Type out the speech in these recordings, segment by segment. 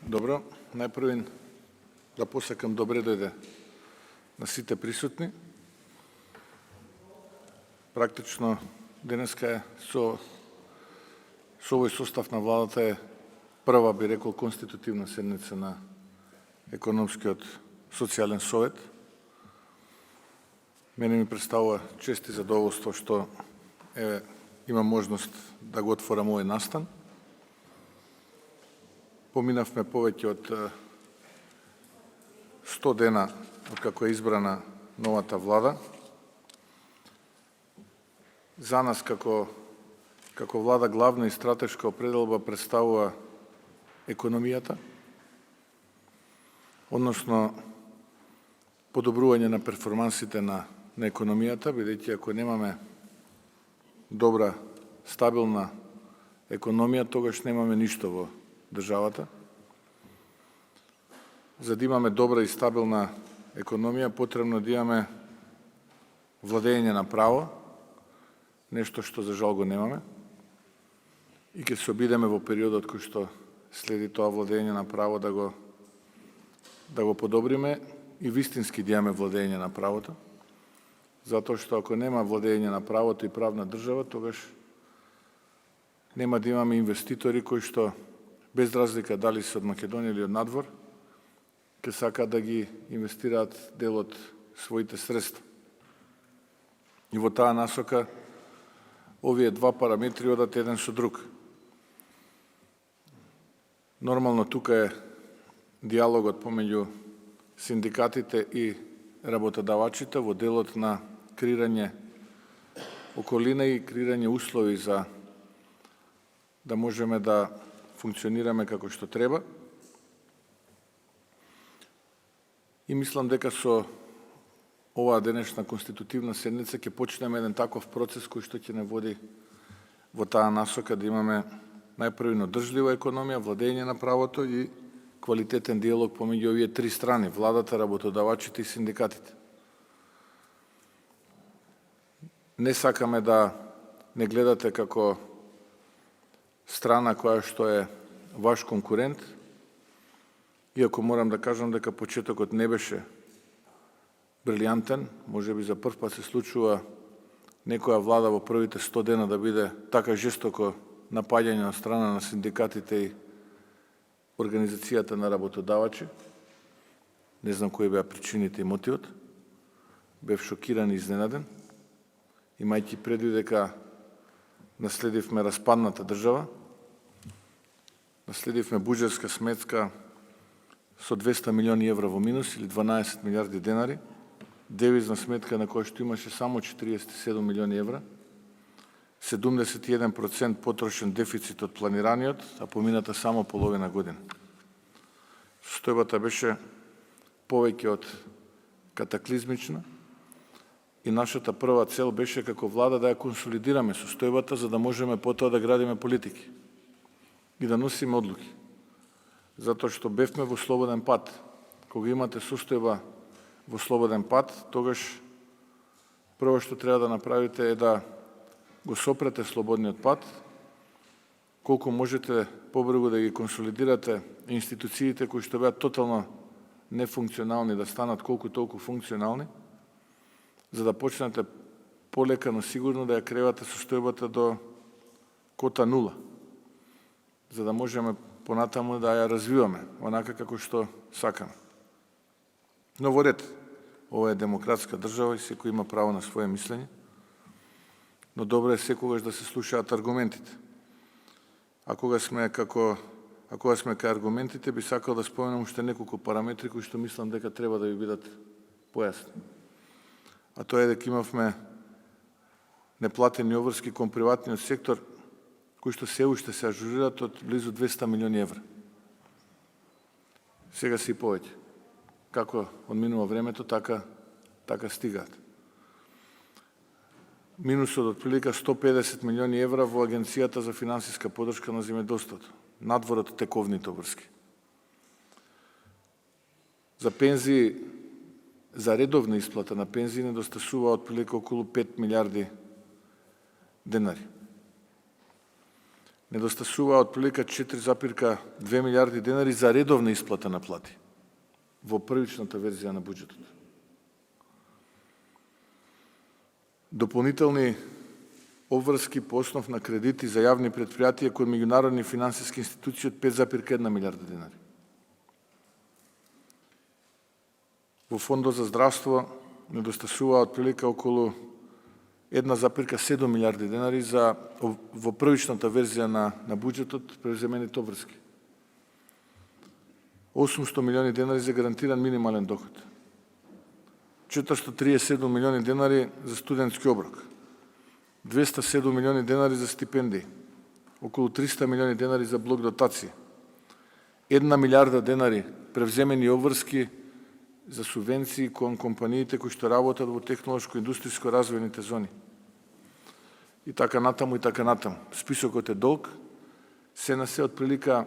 Добро, најпрвин да посакам добре дојде на сите присутни. Практично денеска е со овој состав на владата е прва, би рекол, конститутивна седница на Економскиот социјален совет. Мене ми представува чест и задоволство што има можност да го отворам овој настан. Поминавме повеќе од 100 дена од како е избрана новата влада. За нас како влада главна и стратешка определба представува економијата, односно подобрување на перформансите на економијата, бидејќи ако немаме добра, стабилна економија, тогаш немаме ништо во државата. За да имаме добра и стабилна економија, потребно да имаме владење на право, нешто што за жал го немаме. И ќе се обидеме во периодот кој што следи тоа владење на право да го подобриме и вистински да имаме владење на правото. Затоа што ако нема владење на правото и правна држава, тогаш нема да имаме инвеститори кои што без разлика дали се од Македонија или од надвор, ќе сакаат да ги инвестираат дел од своите средства. И во таа насока, овие два параметри одат еден со друг. Нормално тука е диалогот помеѓу синдикатите и работодавачите во делот на креирање околина и креирање услови за да можеме да функционираме како што треба. И мислам дека со оваа денешна конститутивна седница ќе почнеме еден таков процес кој што ќе не води во таа насока да имаме најпрвино држлива економија, владење на правото и квалитетен диалог помеѓу овие три страни, владата, работодавачите и синдикатите. Не сакаме да не гледате како страна која што е ваш конкурент, иако морам да кажам дека почетокот не беше брилијантен, може би за прв пат се случува некоја влада во првите 100 дена да биде така жестоко напаѓање на страна на синдикатите и организацијата на работодавачи. Не знам кои беа причините и мотивот. Бев шокиран и изненаден, имајќи предвид дека наследивме распадната држава, наследивме буџетска сметка со 200 милиони евра во минус или 12 милиарди денари, девизна сметка на која што имаше само 47 милиони евра, 71% потрошен дефицит од планираниот, а помината само половина година. Состојбата беше повеќе од катаклизмична и нашата прва цел беше како влада да ја консолидираме состојбата за да можеме потоа да градиме политики и да носиме одлуки. Затоа што бевме во слободен пат. Кога имате состојба во слободен пат, тогаш прво што треба да направите е да го сопрете слободниот пат, колку можете побрзо да ги консолидирате институциите кои што беа тотално нефункционални, да станат колку толку функционални, за да почнете полека, но сигурно да ја кревате состојбата до кота нула, за да можеме понатаму да ја развиваме, онака како што сакаме. Но во ред, ова е демократска држава и секој има право на своje мислење, но добро е секогаш да се слушаат аргументите. А кога сме кај аргументите, би сакал да споменам уште неколку параметри кои што мислам дека треба да ви бидат појасни. А тоа е дека имавме неплатени обврски кон приватниот сектор, кои што се уште се ажурираат од близу 200 милиони евра. Сега се и повеќе. Како одминува времето, така стигаат. Минусот од прилика 150 милиони евра во Агенцијата за финансиска поддршка на земјоделството, надвор од тековните обврски. За пензии, за редовна исплата на пензии недостасува од прилика околу 5 милиарди денари. недостасува отприлика 4,2 милиарди денари за редовна исплата на плати во првичната верзија на буџетот. Дополнителни обврски по основ на кредити за јавни предпријатија кои меѓународни финансиски институции од 5,1 милиарда денари. Во фондот за здравство недостасува отприлика околу 1,7 милиарди денари за во првичната верзија на буџетот превземените обврски. 800 милиони денари за гарантиран минимален доход. 437 милиони денари за студентски оброк. 207 милиони денари за стипендии. Околу 300 милиони денари за блок дотации. 1 милиарда денари превземени обврски за субвенции кон компаниите кои што работат во технолошко-индустријско развојните зони. И така натаму, и така натаму. Списокот е долг. Се на се отприлика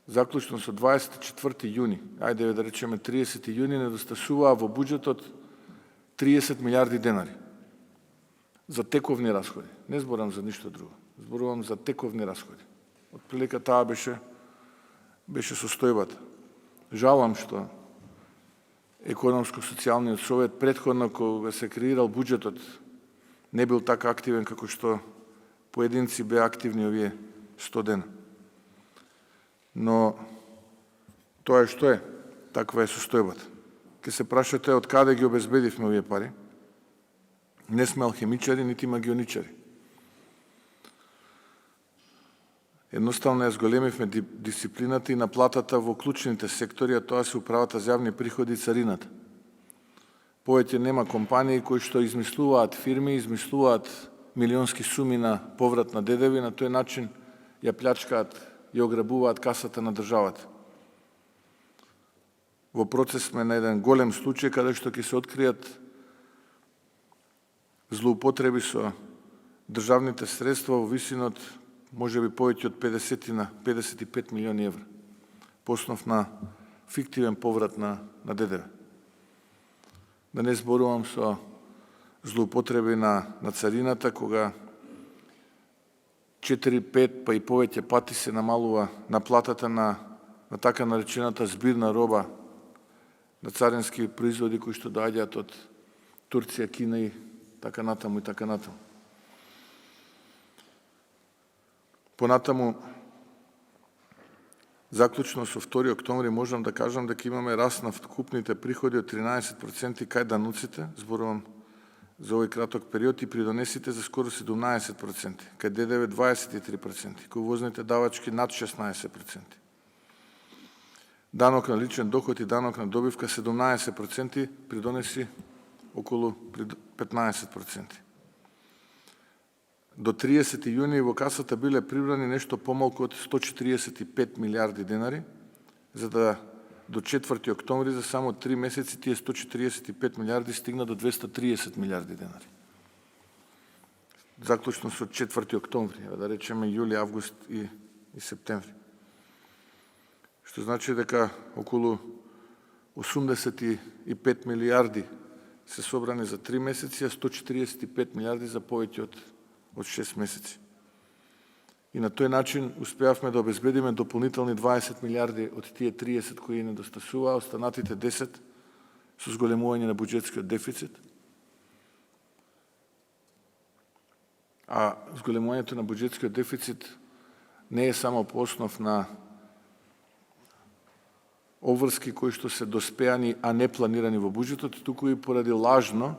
заклучно со 24 јуни, ајде да речеме 30 јуни, недостасуваа во буџетот 30 милиарди денари за тековни расходи. Не зборам за ништо друго. Зборувам за тековни расходи. Отприлика таа беше состојбата. Жалам што Економско-социјалниот совет претходно кога се креирал буџетот не бил така активен како што поединци беа активни овие 100 дена. Но тоа е што е, таква е состојбата. Ке се прашате од каде ги обезбедивме овие пари? Не сме алхемичари, нити магионичари. Едноставно ја зголемивме дисциплината и наплатата во клучните сектори, а тоа се управата за јавни приходи и царината. Повеќе нема компании кои што измислуваат фирми, измислуваат милионски суми на поврат на ДДВ, на тој начин ја плячкаат и ограбуваат касата на државата. Во процес сме на еден голем случај каде што ќе се откријат злоупотреби со државните средства во висина од можеби повеќе од 50 на 55 милиони евра по основ на фиктивен поврат на ДДВ. Да не зборувам со злоупотреби на царината, кога 4-5 па и повеќе пати се намалува наплатата на така наречената збирна роба на царински производи кои што доаѓаат од Турција, Кина и така натаму и така натаму. Понатаму, заклучно со 2 октомври можам да кажам дека имаме раст на вкупните приходи од 13% кај дануците, зборувам за овој краток период, и придонесите за скоро 17%, кај ДДВ 23%, кај возните давачки над 16%. Данок на личен доход и данок на добивка 17%, придонеси околу 15%. До 30 јуни во касата биле прибрани нешто помалку од 145 милиарди денари, за да до 4 октомври за само 3 месеци тие 145 милиарди стигна до 230 милиарди денари. Заклучно со 4 октомври, да речеме јули, август и септември. Што значи дека околу 85 милиарди се собрани за 3 месеци, а 145 милиарди за повеќе од 6 месеци. И на тој начин успеавме да обезбедиме дополнителни 20 милиарди од тие 30 кои недостасуваа, останатите 10 со зголемување на буџетскиот дефицит. А зголемувањето на буџетскиот дефицит не е само по основ на обврски кои што се доспеани, а не планирани во буџетот, туку и поради лажно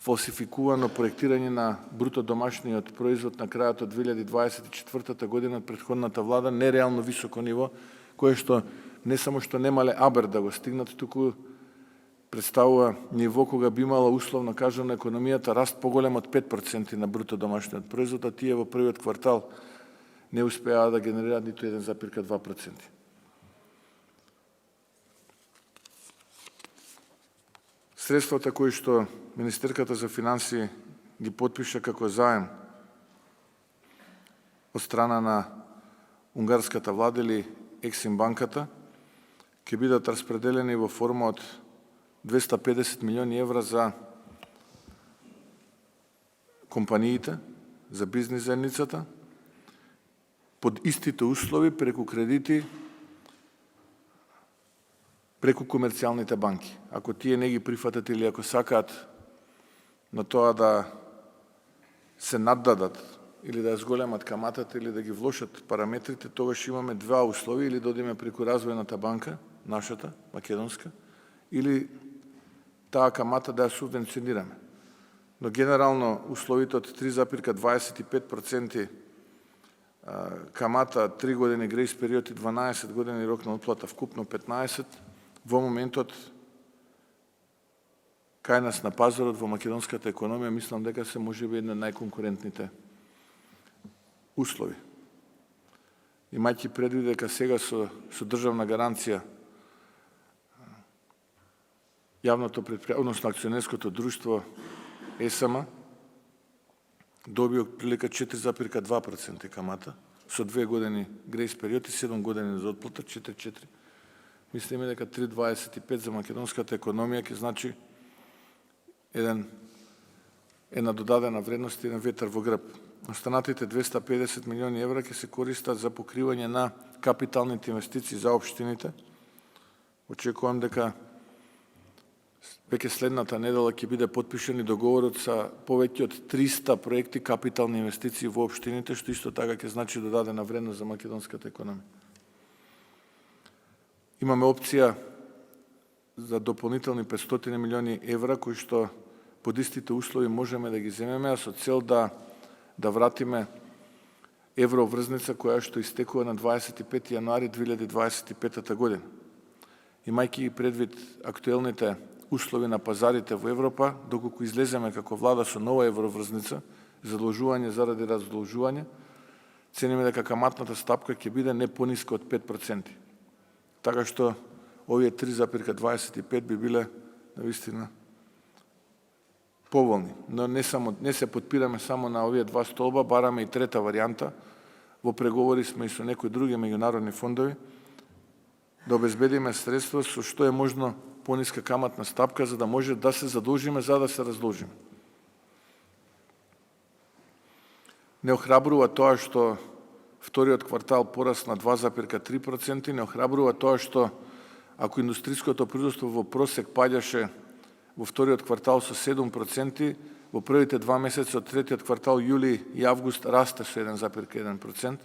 фалсификувано проектирање на бруто домашниот производ на крајот од 2024 година од претходната влада, нереално високо ниво, кое што не само што немале абер да го стигнат, туку представува ниво кога би имала условно кажано економијата раст поголем од 5% на бруто домашниот производ, а тие во првиот квартал не успеаа да генерираат ниту 1,2%. Средствата кои што Министерката за финансии ги потпиша како заем од страна на унгарската влада или Ексим банката, ќе бидат распределени во форма од 250 милиони евра за компаниите, за бизнис заедницата под истите услови преку кредити, преку комерцијалните банки. Ако тие не ги прифатат или ако сакаат на тоа да се наддадат или да ја зголемат каматата или да ги влошат параметрите, тогаш имаме два услови, или да одиме преку развојната банка, нашата, македонска, или таа камата да ја субвенционираме. Но генерално условите од 3,25% камата, 3 години грејс период и 12 години рок на отплата, вкупно 15, во моментот кај нас на пазарот во македонската економија, мислам дека се можеби една од најконкурентните услови. Имајќи предвид дека сега со државна гаранција јавното предпријатие, односно акционерското друштво ЕСМ доби отприлика 4,2% камата, со 2 години грејс период и 7 години за отплата, 4,4. Мислиме дека 3,25 за македонската економија ќе значи една додадена вредност и еден ветер во грб. Останатите 250 милиони евра ќе се користат за покривање на капиталните инвестиции за општините. Очекувам дека веќе следната недела ќе биде потпишан и договорот са повеќе од 300 проекти капитални инвестиции во општините, што исто така ќе значи додадена вредност за македонската економија. Имаме опција за дополнителни 500 милиони евра, кои што под истите услови можеме да ги земеме, а со цел да вратиме евроврзница која што истекува на 25 јануари 2025 година. Имајќи предвид актуелните услови на пазарите во Европа, доколку излеземе како влада со нова евроврзница, задолжување заради раздолжување, цениме дека каматната стапка ќе биде не пониска од 5%. Така што овие 3,25 би биле навистина поволни. Но не се подпираме само на овие два столба, бараме и трета варијанта. Во преговори сме и со некои други меѓународни фондови да обезбедиме средства со што е можно пониска каматна стапка, за да може да се задолжиме, за да се раздолжиме. Не охрабрува тоа што вториот квартал порасна 2,3%, не охрабрува тоа што ако индустриското производство во просек паѓаше во вториот квартал со 7%, во првите 2 месеца од третиот квартал, јули и август, расте со 1,1%.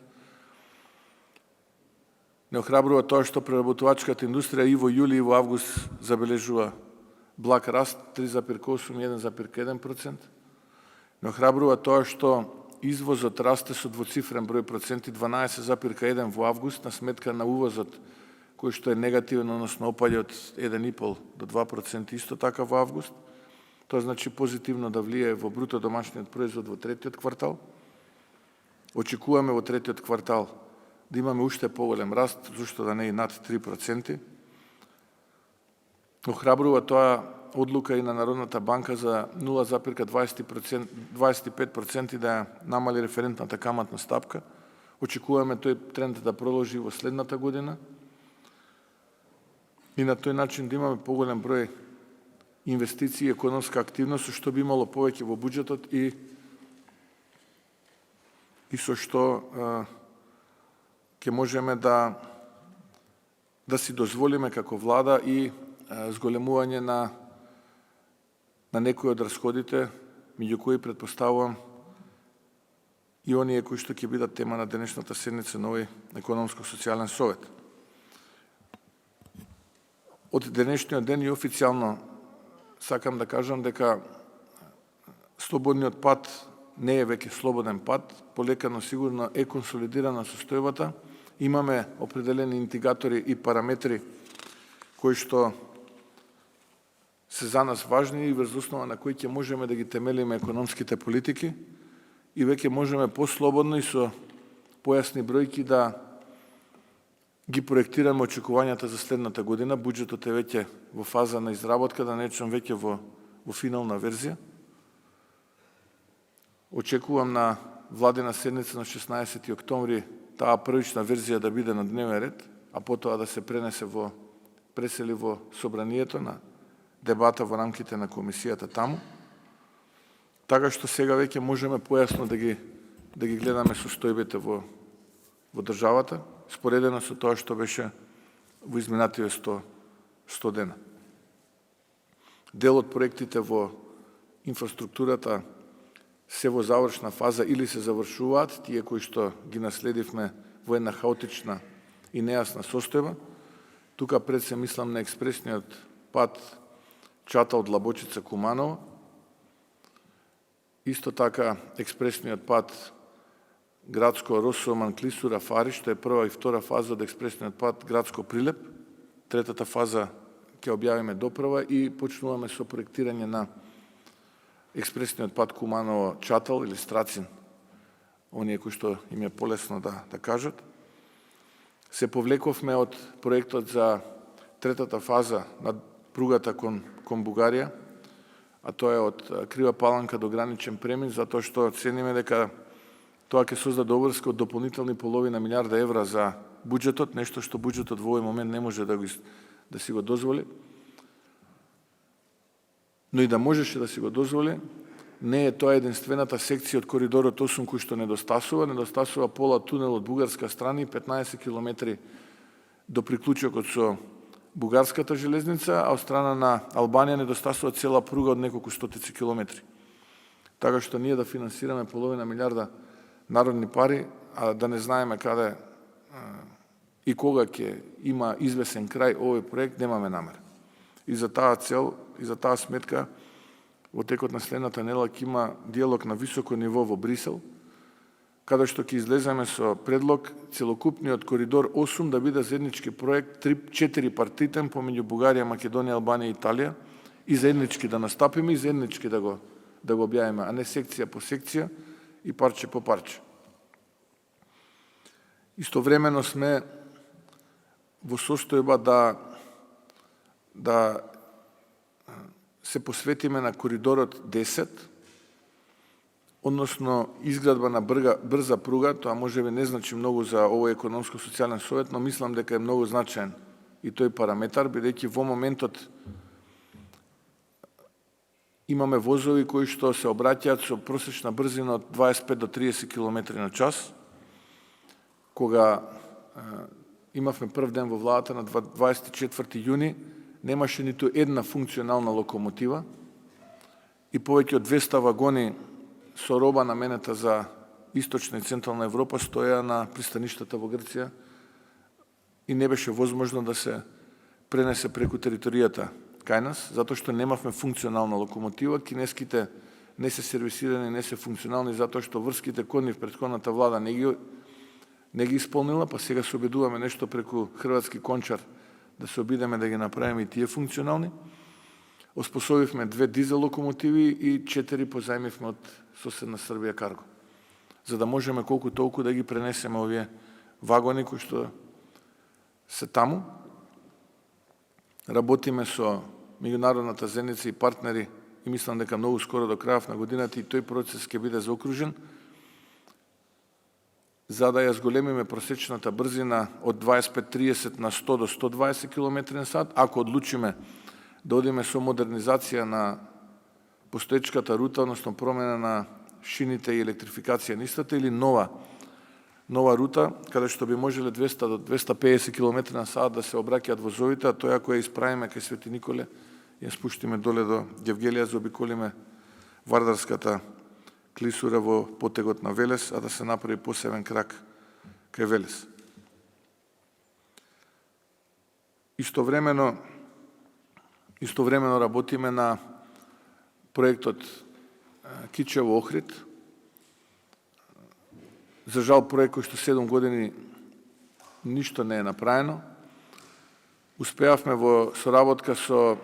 Не охрабрува тоа што преработувачката индустрија и во јули и во август забележува благ раст 3,8 и 1,1%. Не охрабрува тоа што извозот расте со двоцифрен број проценти, 12,1 во август, на сметка на увозот кој што е негативен, односно опаѓа од 1,5 до 2% исто така во август. Тоа значи позитивно да влијае во бруто домашниот производ во третиот квартал. Очекуваме во третиот квартал да имаме уште поголем раст, зашто да не и над 3%. Охрабрува тоа одлука и на Народната банка за 0,25% да намали референтната каматна стапка. Очекуваме тој тренд да продолжи во следната година и на тој начин да имаме поголем број инвестиции и економска активност, што би имало повеќе во буџетот и со што ќе можеме да си дозволиме како влада и зголемување на некои од расходите, меѓу кои претпоставувам и оние кои што ќе бидат тема на денешната седница на овој економско-социјален совет. Од денешниот ден и официјално сакам да кажам дека слободниот пат не е веќе слободен пат, полека но сигурно е консолидирана состојбата. Имаме определени индикатори и параметри кои што се за нас важни и врз основа на кои ќе можеме да ги темелиме економските политики и веќе можеме послободно и со појасни бројки да ги проектираме очекувањата за следната година. Буџетот е веќе во фаза на изработка, да не речам веќе во финална верзија. Очекувам на владина седница на 16 октомври таа првична верзија да биде на дневен ред, а потоа да се пресели во собранието на дебата во рамките на комисијата таму. Така што сега веќе можеме појасно да ги гледаме состојбите во во државата, споредено со тоа што беше во изминативе 100 дена. Дел од проектите во инфраструктурата се во завршна фаза или се завршуваат, тие кои што ги наследивме во една хаотична и нејасна состојба. Тука пред се мислам на експресниот пат Чатал Длабочица Куманово. Исто така експресниот пат градско Росоман Клисура Фари, што е прва и втора фаза од експресниот пат градско Прилеп. Третата фаза ќе објавиме допрва и почнуваме со проектирање на експресниот пат Куманово Чатал или Страцин, оние кои што им е полесно да кажат. Се повлековме од проектот за третата фаза на пругата кон Бугарија, а тоа е од Крива Паланка до граничен премин, затоа што цениме дека тоа ќе создаде обврска од дополнителни половина милиарда евра за буџетот, нешто што буџетот во овој момент не може да си го дозволи. Но и да можеше да си го дозволи, не е тоа единствената секција од коридорот 8 кој што недостасува пола тунел од бугарска страна и 15 километри до приклучокот со бугарската железница, а од страна на Албанија недостасува цела пруга од неколку стотици километри. Така што ние да финансираме половина милиарда народни пари, а да не знаеме каде и кога ќе има извесен крај овој проект, немаме намера. И за таа цел, и за таа сметка, во текот на следната недела ќе има диалог на високо ниво во Брисел, каде што ќе излеземе со предлог целокупниот коридор 8 да биде заеднички проект 4 партитен помеѓу Бугарија, Македонија, Албанија и Италија, и заеднички да настапиме и заеднички да го објавиме, а не секција по секција и парче по парче. Истовремено сме во состојба да се посветиме на коридорот 10, односно изградба на брза пруга. Тоа можеби не значи многу за овој економско-социјален совет, но мислам дека е многу значаен и тој параметар, бидејќи во моментот имаме возови кои што се обраќаат со просечна брзина од 25 до 30 км на час. Кога имавме прв ден во владата на 24 јуни, немаше ниту една функционална локомотива и повеќе од 200 вагони со роба наменета за Источна и Централна Европа стоја на пристаништата во Грција и не беше возможно да се пренесе преку територијата кај нас, затоа што немавме функционална локомотива. Кинеските не се сервисирани, не се функционални, затоа што врските кон нив претходната влада не ги исполнила, па сега се обидуваме нешто преку Хрватски Кончар да се обидеме да ги направиме и тие функционални. Оспособивме 2 дизел локомотиви и 4 позајмивме од соседна Србија Карго, за да можеме колку толку да ги пренесеме овие вагони кои што се таму. Работиме со меѓународната заедница и партнери и мислам дека многу скоро до крајот на годината и тој процес ќе биде заокружен, за да ја зголемиме просечната брзина од 25-30 на 100 до 120 км на сат. Ако одлучиме да одиме со модернизација на постоечката рута, односно промена на шините и електрификација на истата, или нова рута, каде што би можеле 200 до 250 км на сат да се обраќаат возовите, а тој ако ја исправиме кај Свети Николе, ја спуштиме доле до Гевгелија, заобиколиме Вардарската Клисура во потегот на Велес, а да се направи посебен крак кај Велес. Истовремено работиме на проектот Кичево-Охрид. За жал, проект кој што 7 години ништо не е направено. Успеавме во соработка со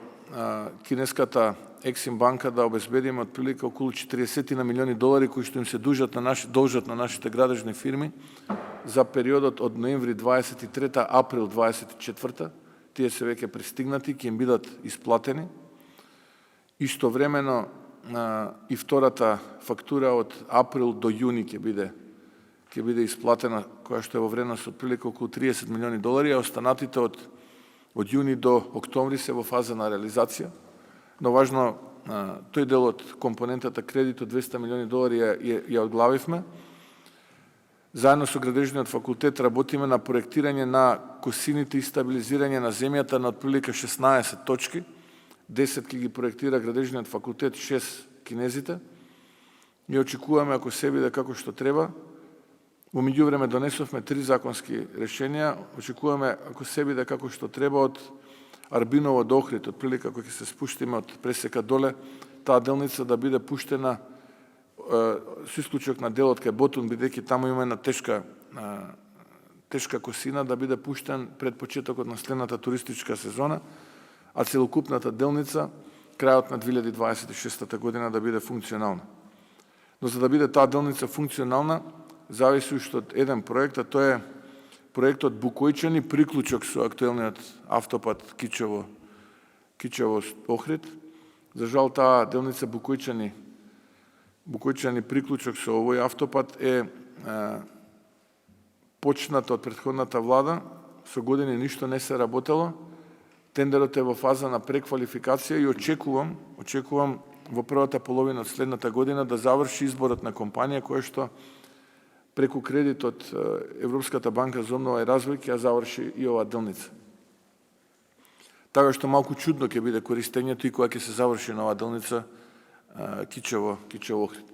кинеската Ексим банка да обезбедиме отприлика околу 40 милиони долари кои што им се должат на нашите градежни фирми за периодот од ноември 23 април 24. Тие се веќе пристигнати, ќе им бидат исплатени. Истовремено и втората фактура од април до јуни ќе биде исплатена, која што е во вредност од прилика околу 30 милиони долари, а останатите од јуни до октомври се во фаза на реализација. Но важно, тој дел од компонентата кредит од 200 милиони долари ја одглавивме. Заедно со Градежниот факултет работиме на проектирање на косините и стабилизирање на земјата на отприлика 16 точки. 10 ќе ги проектира Градежниот факултет, 6 кинезите. И очекуваме, ако се биде како што треба, во меѓувреме донесовме 3 законски решенија, очекуваме, ако се биде како што треба, од Арбиново до Охрид, отприлика кој ќе се спуштиме од пресека доле, таа делница да биде пуштена со исклучок на делот кај Ботун, бидејќи таму има една тешка косина, да биде пуштен пред почетокот на следната туристичка сезона, а целокупната делница крајот на 2026 година да биде функционална. Но за да биде таа делница функционална, зависи уште од еден проект, а тоа е проектот Букојчани приклучок со актуелниот автопат Кичево-Охрид. За жал, таа делница Букојчани приклучок со овој автопат е почната од претходната влада, со години ништо не се работело, тендерот е во фаза на преквалификација и очекувам во првата половина од следната година да заврши изборот на компанија која што преку кредит од Европската банка за обнова и развој ќе ја заврши и оваа делница. Така што малку чудно ќе биде користењето и кога ќе се заврши на оваа делница Кичево-Охрид.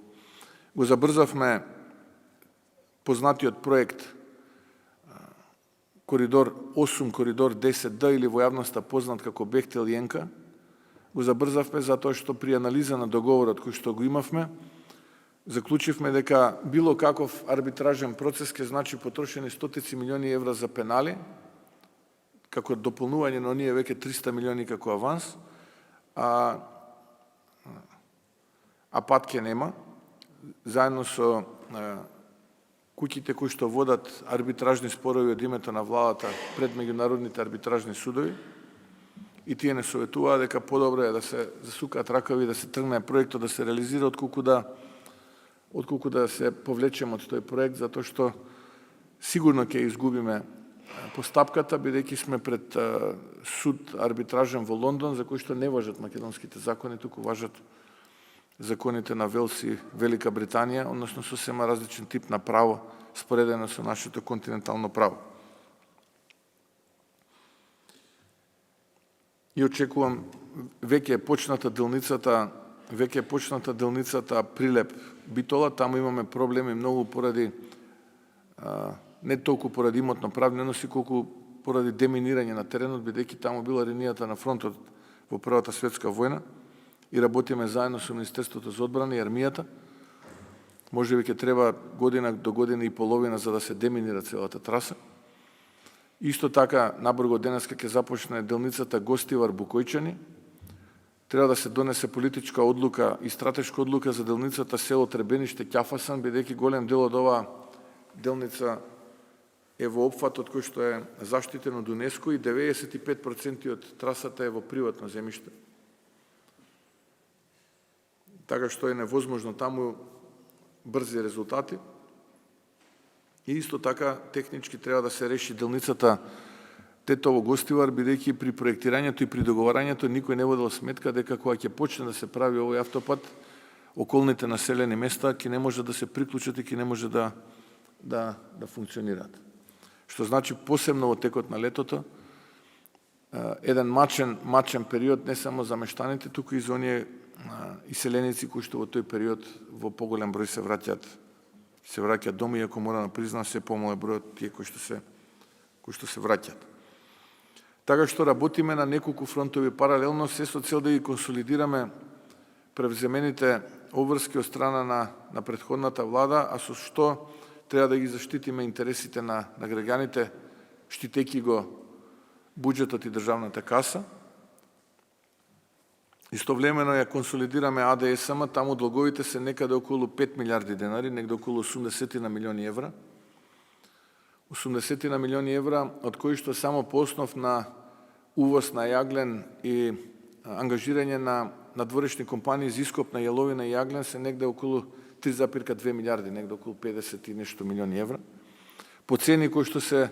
Го забрзавме познатиот проект Коридор 8, Коридор 10Д или во јавноста познат како Бехтел-Јенка. Го забрзавме затоа што при анализа на договорот кој што го имавме, заклучивме дека било каков арбитражен процес ќе значи потрошени стотици милиони евра за пенали, како дополнување на оние веќе 300 милиони како аванс, а пат ке нема, заедно со куќите кои што водат арбитражни спорови од името на владата пред меѓународните арбитражни судови, и тие не советуваа дека подобро е да се засукаат ракави, да се тргне проектот, да се реализира, отколку да се повлечеме од тој проект, затоа што сигурно ќе изгубиме постапката, бидејќи сме пред суд арбитражен во Лондон, за кој што не важат македонските закони, туку важат законите на Велс и Велика Британија, односно сосема различен тип на право, споредено со нашето континентално право. И очекувам, веќе е почната делницата Прилеп Битола, таму имаме проблеми многу поради не толку поради имотно правни односи, колку поради деминирање на теренот, бидејќи таму била линијата на фронтот во Првата светска војна и работиме заедно со Министерството за одбрана и армијата. Можеби ќе треба година до година и половина за да се деминира целата траса. Исто така, набрзо денеска ќе започне делницата Гостивар Букојчани. Треба да се донесе политичка одлука и стратешка одлука за делницата село Требениште Ќафасан, бидејќи голем дел од оваа делница е во опфатот кој што е заштитен од УНЕСКО и 95% од трасата е во приватно земјиште. Така што е невозможно таму брзи резултати. И исто така технички треба да се реши делницата Тетово-Гостивар, бидејќи при проектирањето и при договарањето никој не водел сметка дека кога ќе почне да се прави овој автопат, околните населени места ќе не може да се приклучат и ќе не може да функционираат. Што значи посебно во текот на летото, еден мачен период не само за мештаните, туку и за оние иселеници кои што во тој период во поголем број се враќаат дома, иако мора да признам се помале бројот тие кои што се враќаат. Така што работиме на неколку фронтови паралелно, се со цел да ги консолидираме превземените обврски од страна на претходната влада, а со што треба да ги заштитиме интересите на граѓаните, штитејќи го буџетот и државната каса. Истовремено ја консолидираме АДСМ, таму долговите се некаде околу 5 милиарди денари, негде околу 80 на милиони евра. 80 на милиони евра, од кои што само по основ на увоз на јаглен и ангажирање на надворешни компании за ископ на јаловина и јаглен се негде околу 3,2 милиарди, негде околу 50 и нешто милиони евра. По цени кои што се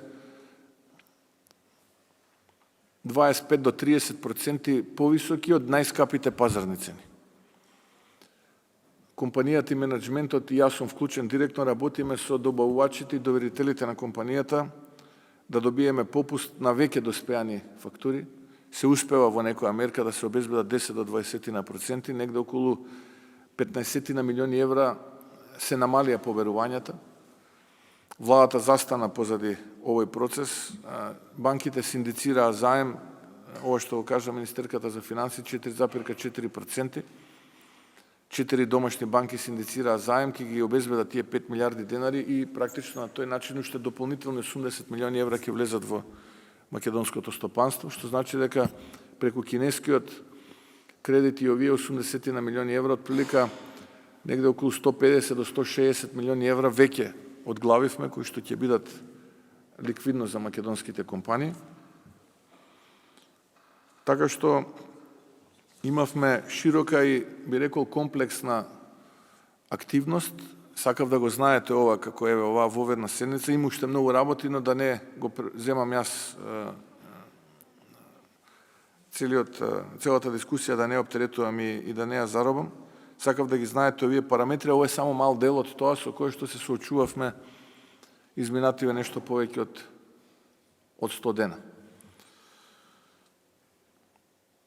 25 до 30% повисоки од најскапите пазарни цени. компанијата и менеджментот, и јас сум вклучен директно, работиме со добавувачите и доверителите на компанијата да добиеме попуст на веќе доспеани фактури. Се успева во некоја мерка да се обезбедат 10 до 20%, негде околу 15 милиони евра се намалија поверувањата. Владата застана позади овој процес. Банките синдицираа заем, ова што го кажа министерката за финанси, 4,4%. 4 домашни банки синдицираа заем, ки ги обезбедат тие 5 милиарди денари и практично на тој начин уште дополнително 80 милиони евра ќе влезат во македонското стопанство, што значи дека преку кинескиот кредит и овие 80 милиони евра, отприлика негде околу 150 до 160 милиони евра веќе одглавивме, кои што ќе бидат ликвидно за македонските компании. Така што имавме широка и, би рекол, комплексна активност. Сакав да го знаете ова, како еве оваа воверна седница. Има уште многу работи, но да не го земам јас целата дискусија, да не оптеретувам и да не ја заробам. Сакав да ги знаете овие параметри, ова е само мал дел од тоа со кое што се соочувавме изминативе нешто повеќе од 100 дена.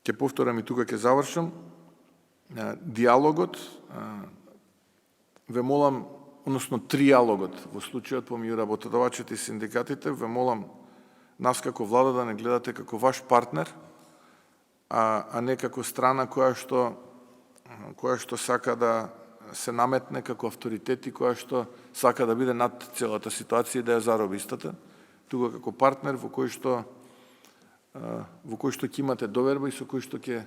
Ќе повторам и тука ќе завршам. Диалогот, ве молам, односно триалогот во случајот помеѓу работодавачите и синдикатите, ве молам нас како влада да не гледате како ваш партнер, а не како страна која што сака да се наметне како авторитет и која што сака да биде над целата ситуација и да ја зароби истата, тука како партнер во кој што ќе имате доверба и со кој што ќе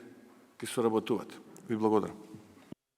соработувате. Ви благодарам.